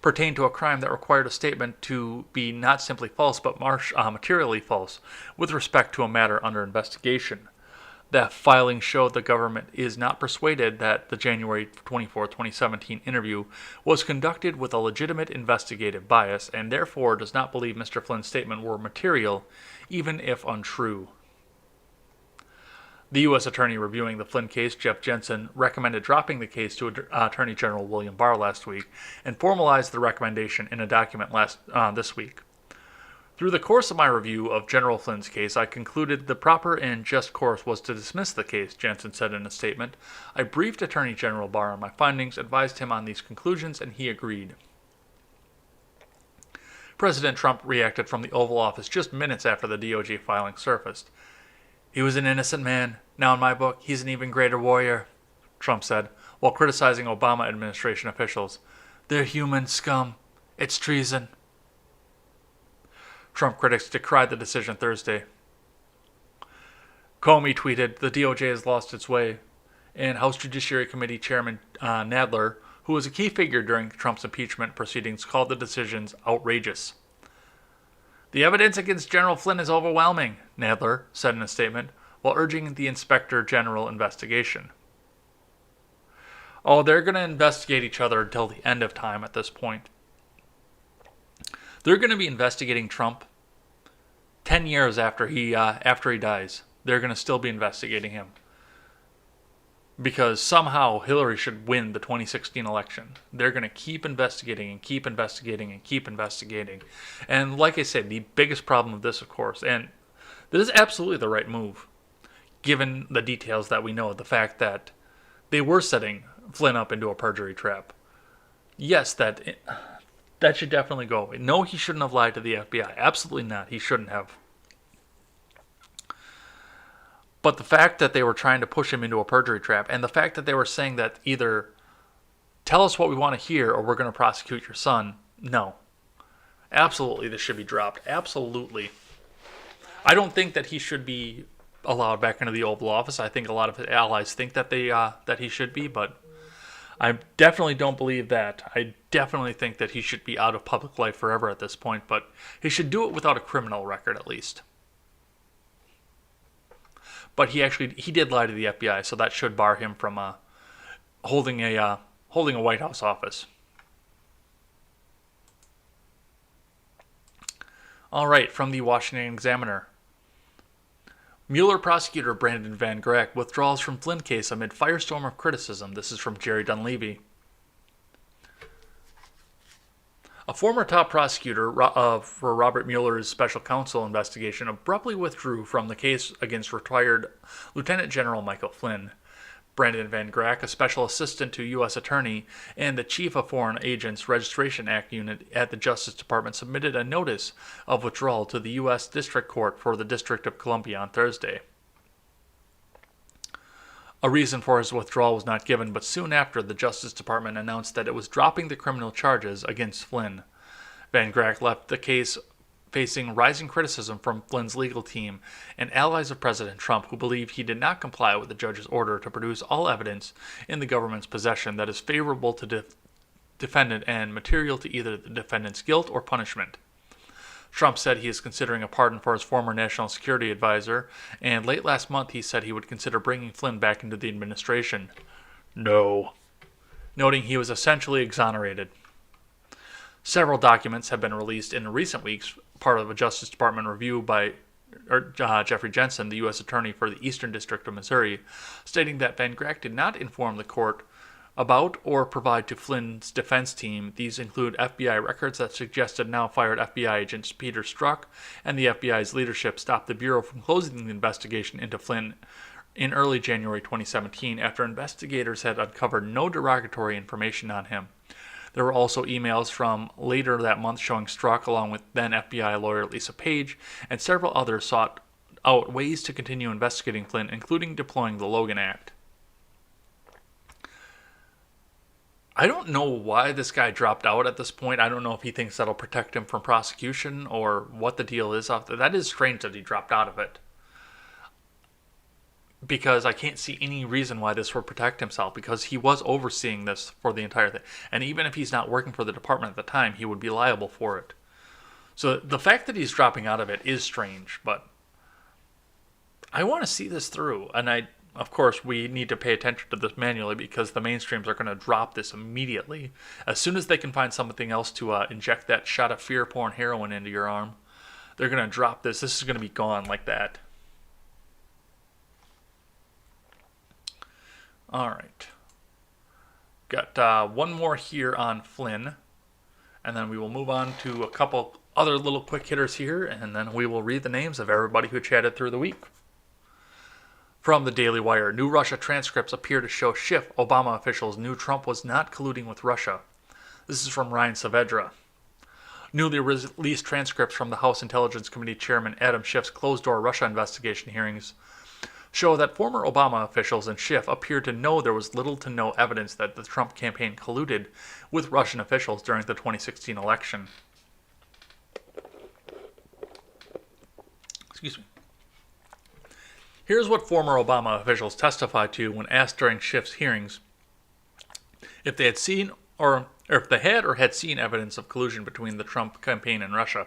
pertained to a crime that required a statement to be not simply false but materially false with respect to a matter under investigation. That filing showed the government is not persuaded that the January 24, 2017 interview was conducted with a legitimate investigative bias and therefore does not believe Mr. Flynn's statement were material, even if untrue. The U.S. Attorney reviewing the Flynn case, Jeff Jensen, recommended dropping the case to Attorney General William Barr last week and formalized the recommendation in a document this week. Through the course of my review of General Flynn's case, I concluded the proper and just course was to dismiss the case, Jensen said in a statement. I briefed Attorney General Barr on my findings, advised him on these conclusions, and he agreed. President Trump reacted from the Oval Office just minutes after the DOJ filing surfaced. He was an innocent man. Now in my book, he's an even greater warrior, Trump said, while criticizing Obama administration officials. They're human scum. It's treason. Trump critics decried the decision Thursday. Comey tweeted, the DOJ has lost its way, and House Judiciary Committee Chairman Nadler, who was a key figure during Trump's impeachment proceedings, called the decisions outrageous. The evidence against General Flynn is overwhelming, Nadler said in a statement, while urging the Inspector General investigation. Oh, they're going to investigate each other until the end of time at this point. They're going to be investigating Trump 10 years after he dies. They're going to still be investigating him. Because somehow Hillary should win the 2016 election. They're going to keep investigating and keep investigating and keep investigating. And like I said, the biggest problem of this, of course, and this is absolutely the right move, given the details that we know, the fact that they were setting Flynn up into a perjury trap. Yes, that should definitely go away. No, he shouldn't have lied to the FBI. Absolutely not. He shouldn't have. But the fact that they were trying to push him into a perjury trap, and the fact that they were saying that either tell us what we want to hear or we're going to prosecute your son, no. Absolutely, this should be dropped. Absolutely. I don't think that he should be allowed back into the Oval Office. I think a lot of his allies think that that he should be, but I definitely don't believe that. I definitely think that he should be out of public life forever at this point, but he should do it without a criminal record at least. But he did lie to the FBI, so that should bar him from holding a White House office. All right, from the Washington Examiner. Mueller prosecutor Brandon Van Grack withdraws from Flynn case amid firestorm of criticism. This is from Jerry Dunleavy. A former top prosecutor for Robert Mueller's special counsel investigation abruptly withdrew from the case against retired Lieutenant General Michael Flynn. Brandon Van Grack, a special assistant to U.S. Attorney and the Chief of Foreign Agents Registration Act Unit at the Justice Department, submitted a notice of withdrawal to the U.S. District Court for the District of Columbia on Thursday. A reason for his withdrawal was not given, but soon after, the Justice Department announced that it was dropping the criminal charges against Flynn. Van Grack left the case facing rising criticism from Flynn's legal team and allies of President Trump, who believe he did not comply with the judge's order to produce all evidence in the government's possession that is favorable to defendant and material to either the defendant's guilt or punishment. Trump said he is considering a pardon for his former national security advisor, and late last month he said he would consider bringing Flynn back into the administration. No. Noting he was essentially exonerated. Several documents have been released in recent weeks, part of a Justice Department review by Jeffrey Jensen, the U.S. Attorney for the Eastern District of Missouri, stating that Van Grack did not inform the court about or provide to Flynn's defense team. These include FBI records that suggested now fired FBI agent Peter Strzok and the FBI's leadership stopped the Bureau from closing the investigation into Flynn in early January 2017 after investigators had uncovered no derogatory information on him. There were also emails from later that month showing Strzok, along with then FBI lawyer Lisa Page, and several others sought out ways to continue investigating Flynn, including deploying the Logan Act. I don't know why this guy dropped out at this point. I don't know if he thinks that'll protect him from prosecution or what the deal is. That is strange that he dropped out of it. Because I can't see any reason why this would protect himself, because he was overseeing this for the entire thing. And even if he's not working for the department at the time, he would be liable for it. So the fact that he's dropping out of it is strange, but I want to see this through. And of course, we need to pay attention to this manually because the mainstreams are going to drop this immediately. As soon as they can find something else to inject that shot of fear porn heroin into your arm, they're going to drop this. This is going to be gone like that. All right. Got one more here on Flynn, and then we will move on to a couple other little quick hitters here, and then we will read the names of everybody who chatted through the week. From the Daily Wire, new Russia transcripts appear to show Schiff, Obama officials knew Trump was not colluding with Russia. This is from Ryan Saavedra. Newly released transcripts from the House Intelligence Committee Chairman Adam Schiff's closed-door Russia investigation hearings show that former Obama officials and Schiff appeared to know there was little to no evidence that the Trump campaign colluded with Russian officials during the 2016 election. Excuse me. Here's what former Obama officials testified to when asked during Schiff's hearings if they had seen or if they had seen evidence of collusion between the Trump campaign and Russia.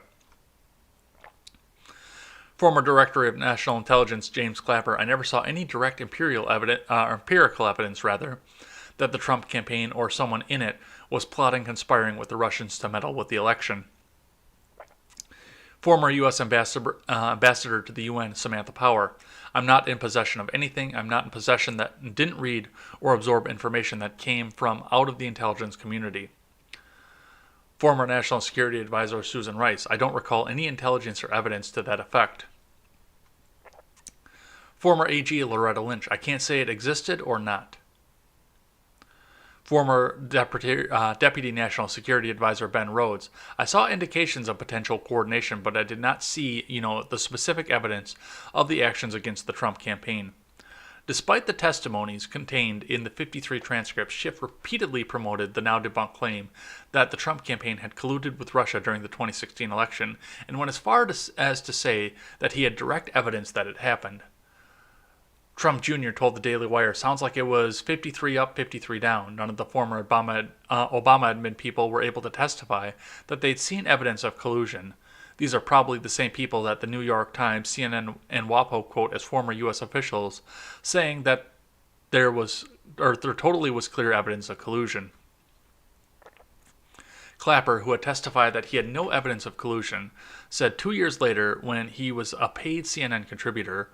Former Director of National Intelligence James Clapper, I never saw any direct empirical evidence that the Trump campaign or someone in it was plotting, conspiring with the Russians to meddle with the election. Former U.S. Ambassador to the UN, Samantha Power, I'm not in possession of anything. I'm not in possession that didn't read or absorb information that came from out of the intelligence community. Former National Security Advisor Susan Rice, I don't recall any intelligence or evidence to that effect. Former AG Loretta Lynch, I can't say it existed or not. Former Deputy National Security Advisor Ben Rhodes, I saw indications of potential coordination, but I did not see, the specific evidence of the actions against the Trump campaign. Despite the testimonies contained in the 53 transcripts, Schiff repeatedly promoted the now debunked claim that the Trump campaign had colluded with Russia during the 2016 election, and went as far as to say that he had direct evidence that it happened. Trump Jr. told the Daily Wire, sounds like it was 53 up, 53 down. None of the former Obama admin people were able to testify that they'd seen evidence of collusion. These are probably the same people that the New York Times, CNN, and WAPO quote as former U.S. officials, saying that there totally was clear evidence of collusion. Clapper, who had testified that he had no evidence of collusion, said 2 years later, when he was a paid CNN contributor,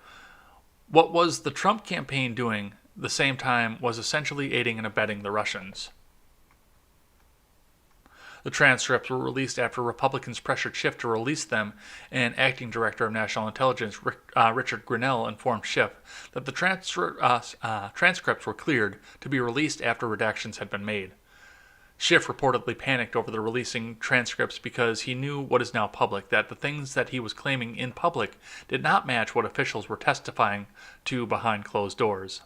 what was the Trump campaign doing the same time was essentially aiding and abetting the Russians. The transcripts were released after Republicans pressured Schiff to release them, and Acting Director of National Intelligence Richard Grenell informed Schiff that the transcripts were cleared to be released after redactions had been made. Schiff reportedly panicked over the releasing transcripts because he knew what is now public, that the things that he was claiming in public did not match what officials were testifying to behind closed doors.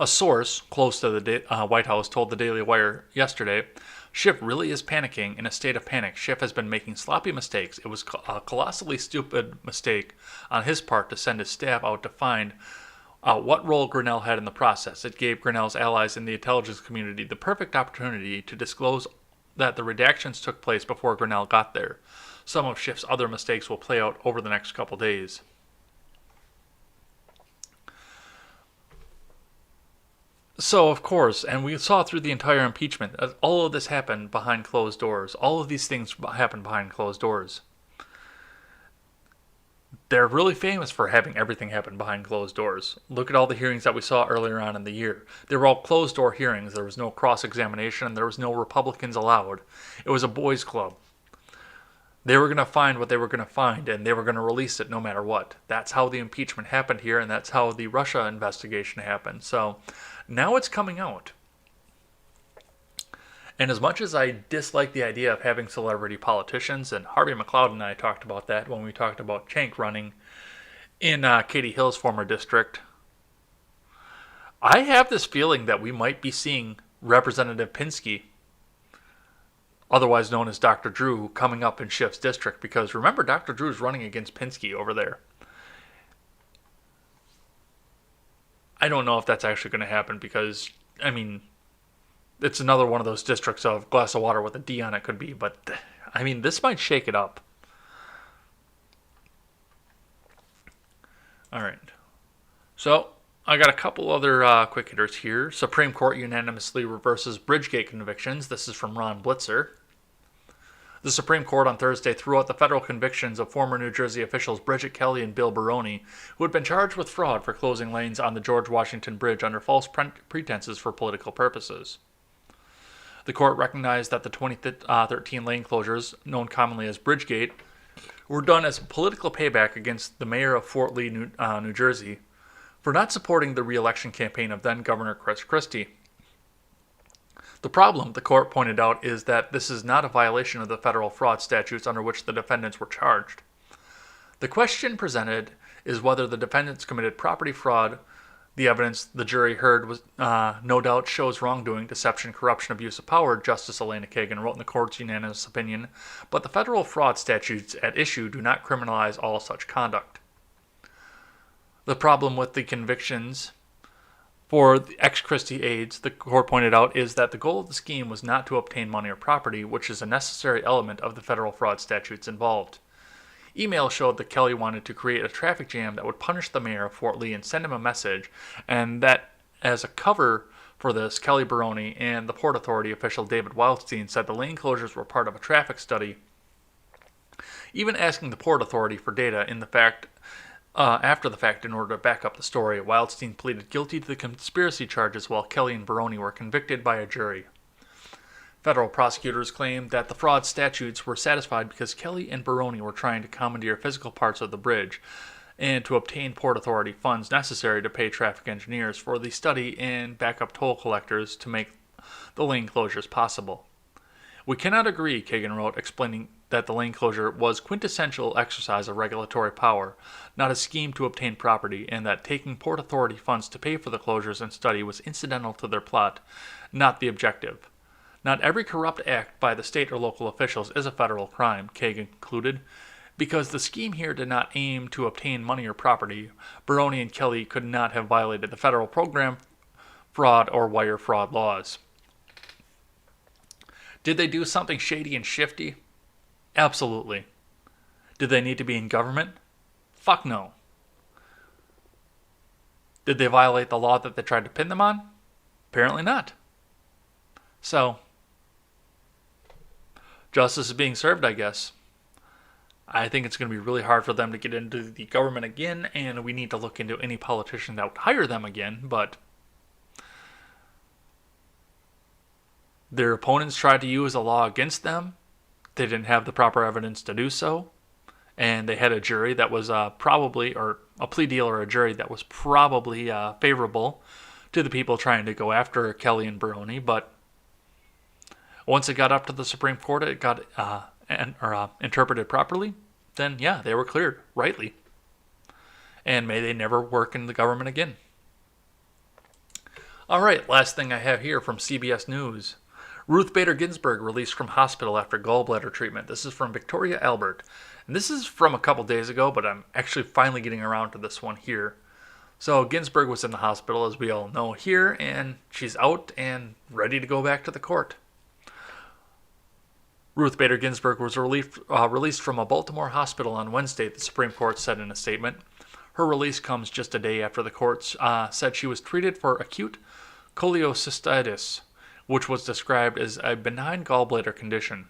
A source close to the White House told the Daily Wire yesterday, Schiff really is panicking, in a state of panic. Schiff has been making sloppy mistakes. It was a colossally stupid mistake on his part to send his staff out to find what role Grenell had in the process. It gave Grenell's allies in the intelligence community the perfect opportunity to disclose that the redactions took place before Grenell got there. Some of Schiff's other mistakes will play out over the next couple days. So, of course, and we saw through the entire impeachment, all of this happened behind closed doors. All of these things happened behind closed doors. they're really famous for having everything happen behind closed doors. Look at all the hearings that we saw earlier on in the year. They were all closed door hearings. There was no cross examination. There was no Republicans allowed. It was a boys' club. They were going to find what they were going to find, and they were going to release it no matter what. That's how the impeachment happened here, and that's how the Russia investigation happened. So now it's coming out. And as much as I dislike the idea of having celebrity politicians, and Harvey McLeod and I talked about that when we talked about Cenk running in Katie Hill's former district, I have this feeling that we might be seeing Representative Pinsky, otherwise known as Dr. Drew, coming up in Schiff's district. Because remember, Dr. Drew's running against Pinsky over there. I don't know if that's actually going to happen because, I mean, it's another one of those districts of glass of water with a D on it could be. But, I mean, this might shake it up. All right. So, I got a couple other quick hitters here. Supreme Court unanimously reverses Bridgegate convictions. This is from Ron Blitzer. The Supreme Court on Thursday threw out the federal convictions of former New Jersey officials Bridget Kelly and Bill Baroni, who had been charged with fraud for closing lanes on the George Washington Bridge under false pretenses for political purposes. The court recognized that the 2013 lane closures, known commonly as Bridgegate, were done as political payback against the mayor of Fort Lee, New Jersey, for not supporting the re-election campaign of then-Governor Chris Christie. The problem, the court pointed out, is that this is not a violation of the federal fraud statutes under which the defendants were charged. The question presented is whether the defendants committed property fraud. The evidence the jury heard was no doubt shows wrongdoing, deception, corruption, abuse of power, Justice Elena Kagan wrote in the court's unanimous opinion, but the federal fraud statutes at issue do not criminalize all such conduct. The problem with the convictions for the ex-Christie aides, the court pointed out, is that the goal of the scheme was not to obtain money or property, which is a necessary element of the federal fraud statutes involved. Email showed that Kelly wanted to create a traffic jam that would punish the mayor of Fort Lee and send him a message, and that as a cover for this, Kelly Baroni and the Port Authority official David Wildstein said the lane closures were part of a traffic study, even asking the Port Authority for data after the fact in order to back up the story. Wildstein pleaded guilty to the conspiracy charges while Kelly and Baroni were convicted by a jury. Federal prosecutors claimed that the fraud statutes were satisfied because Kelly and Baroni were trying to commandeer physical parts of the bridge and to obtain Port Authority funds necessary to pay traffic engineers for the study and backup toll collectors to make the lane closures possible. We cannot agree, Kagan wrote, explaining that the lane closure was quintessential exercise of regulatory power, not a scheme to obtain property, and that taking Port Authority funds to pay for the closures and study was incidental to their plot, not the objective. Not every corrupt act by the state or local officials is a federal crime, Kagan concluded. Because the scheme here did not aim to obtain money or property, Baroni and Kelly could not have violated the federal program fraud or wire fraud laws. Did they do something shady and shifty? Absolutely. Did they need to be in government? Fuck no. Did they violate the law that they tried to pin them on? Apparently not. So, justice is being served, I guess. I think it's going to be really hard for them to get into the government again, and we need to look into any politician that would hire them again, but their opponents tried to use a law against them. They didn't have the proper evidence to do so, and they had a jury that was probably, or a plea deal or a jury that was probably favorable to the people trying to go after Kelly and Baroni, but once it got up to the Supreme Court, it got interpreted properly, then yeah, they were cleared, rightly. And may they never work in the government again. All right, last thing I have here from CBS News. Ruth Bader Ginsburg released from hospital after gallbladder treatment. This is from Victoria Albert. And this is from a couple days ago, but I'm actually finally getting around to this one here. So Ginsburg was in the hospital, as we all know here, and she's out and ready to go back to the court. Ruth Bader Ginsburg was released from a Baltimore hospital on Wednesday, the Supreme Court said in a statement. Her release comes just a day after the court said she was treated for acute cholecystitis, which was described as a benign gallbladder condition.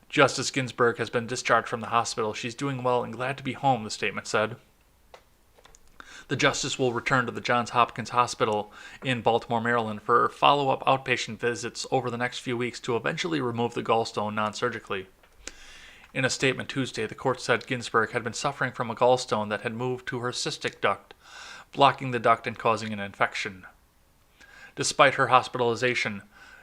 Justice Ginsburg has been discharged from the hospital. She's doing well and glad to be home, the statement said. The justice will return to the Johns Hopkins Hospital in Baltimore, Maryland for follow-up outpatient visits over the next few weeks to eventually remove the gallstone non-surgically. In a statement Tuesday, the court said Ginsburg had been suffering from a gallstone that had moved to her cystic duct, blocking the duct and causing an infection. Despite her hospitalization,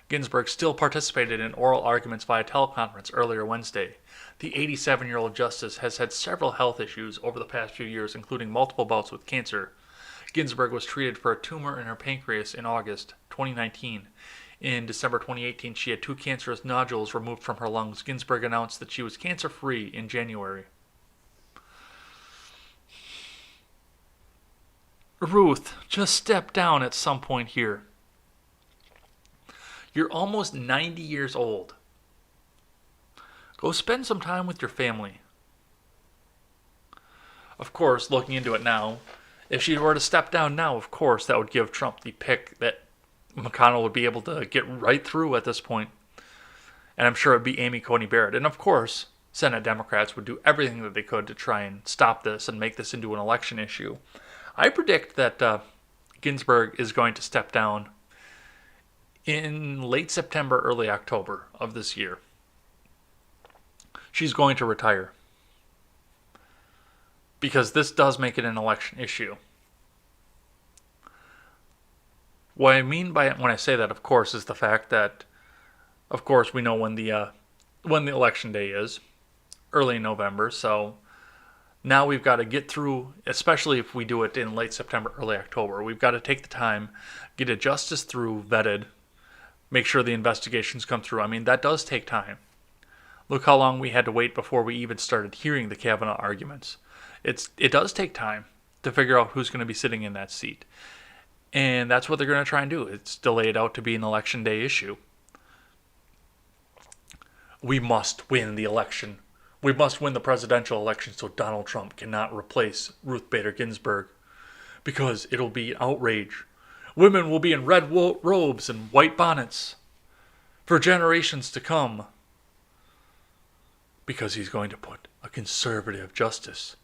Ginsburg still participated in oral arguments via teleconference earlier Wednesday. The 87-year-old justice has had several health issues over the past few years, including multiple bouts with cancer. Ginsburg was treated for a tumor in her pancreas in August 2019. In December 2018, she had 2 cancerous nodules removed from her lungs. Ginsburg announced that she was cancer-free in January. Ruth, just step down at some point here. You're almost 90 years old. Go spend some time with your family. Of course, looking into it now, if she were to step down now, of course, that would give Trump the pick that McConnell would be able to get right through at this point. And I'm sure it would be Amy Coney Barrett. And of course, Senate Democrats would do everything that they could to try and stop this and make this into an election issue. I predict that Ginsburg is going to step down in late September, early October of this year. She's going to retire. Because this does make it an election issue. What I mean by it when I say that, of course, is the fact that, of course, we know when the election day is, early November. So now we've got to get through, especially if we do it in late September, early October. We've got to take the time, get a justice through, vetted, make sure the investigations come through. I mean, that does take time. Look how long we had to wait before we even started hearing the Kavanaugh arguments. It does take time to figure out who's going to be sitting in that seat. And that's what they're going to try and do. It's delayed out to be an election day issue. We must win the election. We must win the presidential election so Donald Trump cannot replace Ruth Bader Ginsburg. Because it'll be outrage. Women will be in red robes and white bonnets for generations to come. Because he's going to put a conservative justice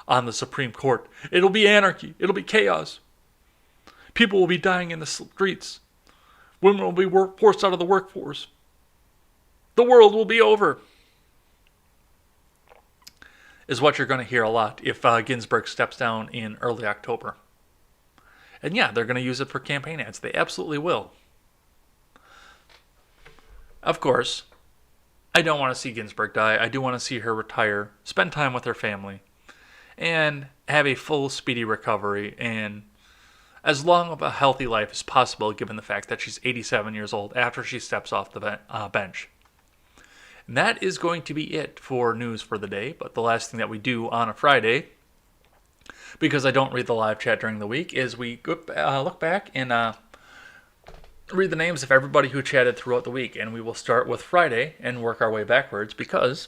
on the Supreme Court. It'll be anarchy. It'll be chaos. People will be dying in the streets. Women will be forced out of the workforce. The world will be over. Is what you're going to hear a lot if Ginsburg steps down in early October. And yeah, they're going to use it for campaign ads. They absolutely will. Of course, I don't want to see Ginsburg die. I do want to see her retire, spend time with her family, and have a full, speedy recovery, and as long of a healthy life as possible, given the fact that she's 87 years old after she steps off the bench. And that is going to be it for news for the day. But the last thing that we do on a Friday, because I don't read the live chat during the week, is we look back and read the names of everybody who chatted throughout the week. And we will start with Friday and work our way backwards because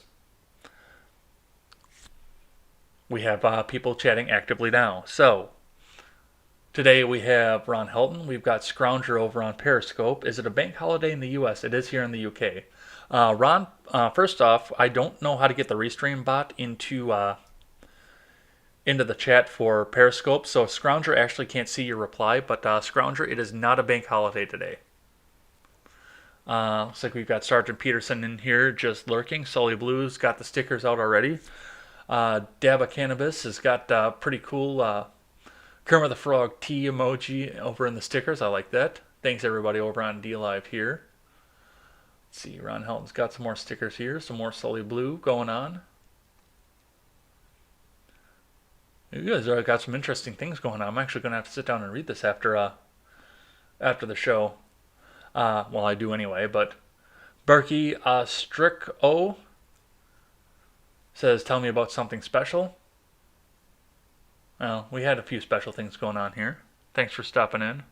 we have people chatting actively now. So today we have Ron Helton. We've got Scrounger over on Periscope. Is it a bank holiday in the U.S.? It is here in the UK. Ron, first off, I don't know how to get the Restream bot into the chat for Periscope, so Scrounger actually can't see your reply, but Scrounger, it is not a bank holiday today. Looks like we've got Sergeant Peterson in here just lurking. Sully Blues got the stickers out already. Dabba Cannabis has got pretty cool Kermit the Frog tea emoji over in the stickers. I like that. Thanks everybody over on DLive here. Let's see, Ron Helton's got some more stickers here. Some more Sully Blue going on. You guys got some interesting things going on. I'm actually going to have to sit down and read this after the show. Well, I do anyway, but Berkey Strick O says, tell me about something special. Well, we had a few special things going on here. Thanks for stopping in.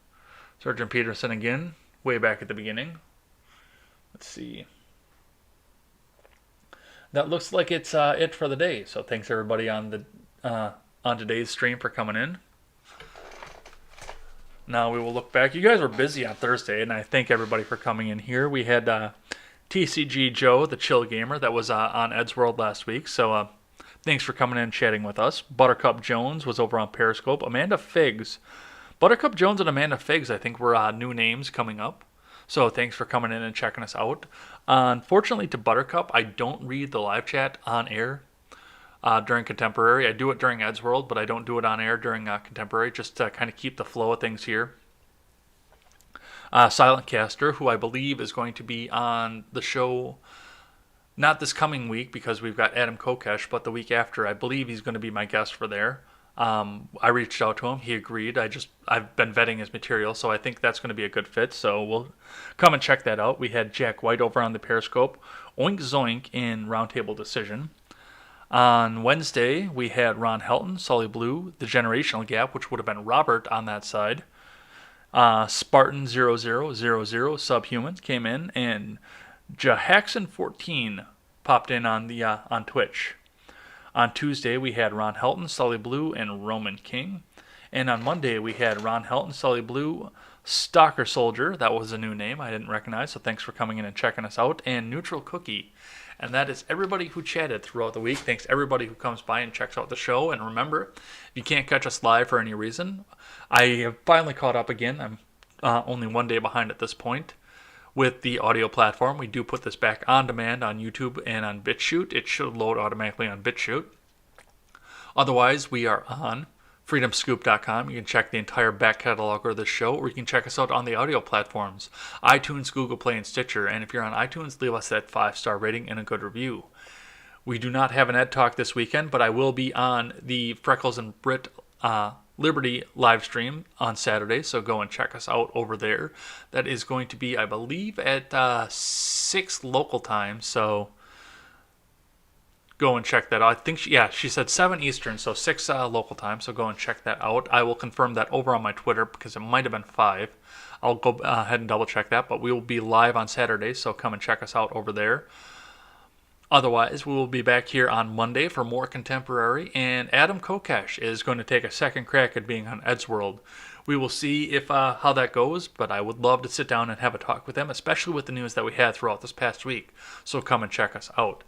Sergeant Peterson again, way back at the beginning. Let's see. That looks like it's it for the day. So thanks everybody on today's stream for coming in. Now we will look back. You guys were busy on Thursday, and I thank everybody for coming in here. We had TCG Joe, the chill gamer, that was on Ed's World last week. So thanks for coming in and chatting with us. Buttercup Jones was over on Periscope. Amanda Figs. Buttercup Jones and Amanda Figs, I think, were new names coming up. So thanks for coming in and checking us out. Unfortunately, to Buttercup, I don't read the live chat on air during Contemporary. I do it during Ed's World, but I don't do it on air during Contemporary, just to kind of keep the flow of things here. Silent Caster, who I believe is going to be on the show, not this coming week because we've got Adam Kokesh, but the week after. I believe he's going to be my guest for there. I reached out to him. He agreed. I've been vetting his material, so I think that's going to be a good fit. So we'll come and check that out. We had Jack White over on the Periscope. Oink Zoink in Roundtable Decision. On Wednesday, we had Ron Helton, Sully Blue, The Generational Gap, which would have been Robert on that side. Spartan0000 Subhuman came in, and Jahaxon14 popped in on Twitch. On Tuesday, we had Ron Helton, Sully Blue, and Roman King. And on Monday, we had Ron Helton, Sully Blue, Stalker Soldier. That was a new name I didn't recognize, so thanks for coming in and checking us out. And Neutral Cookie. And that is everybody who chatted throughout the week. Thanks everybody who comes by and checks out the show. And remember, if you can't catch us live for any reason, I have finally caught up again. I'm only one day behind at this point with the audio platform. We do put this back on demand on YouTube and on BitChute. It should load automatically on BitChute. Otherwise, we are on freedomscoop.com. You can check the entire back catalog of this show, or you can check us out on the audio platforms, iTunes, Google Play, and Stitcher. And if you're on iTunes, leave us that 5-star rating and a good review. We do not have an Ed Talk this weekend, but I will be on the Freckles and Brit Liberty live stream on Saturday, so go and check us out over there. That is going to be, I believe, at 6 local time, so go and check that out. I think, she said 7 Eastern, so 6 local time, so go and check that out. I will confirm that over on my Twitter because it might have been 5. I'll go ahead and double check that, but we will be live on Saturday, so come and check us out over there. Otherwise, we will be back here on Monday for more Contemporary, and Adam Kokesh is going to take a second crack at being on Ed's World. We will see if how that goes, but I would love to sit down and have a talk with him, especially with the news that we had throughout this past week. So come and check us out.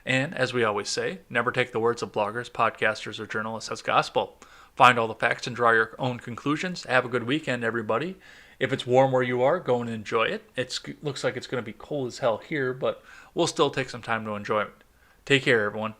And as we always say, never take the words of bloggers, podcasters, or journalists as gospel. Find all the facts and draw your own conclusions. Have a good weekend, everybody. If it's warm where you are, go and enjoy it. It looks like it's going to be cold as hell here, but we'll still take some time to enjoy it. Take care, everyone.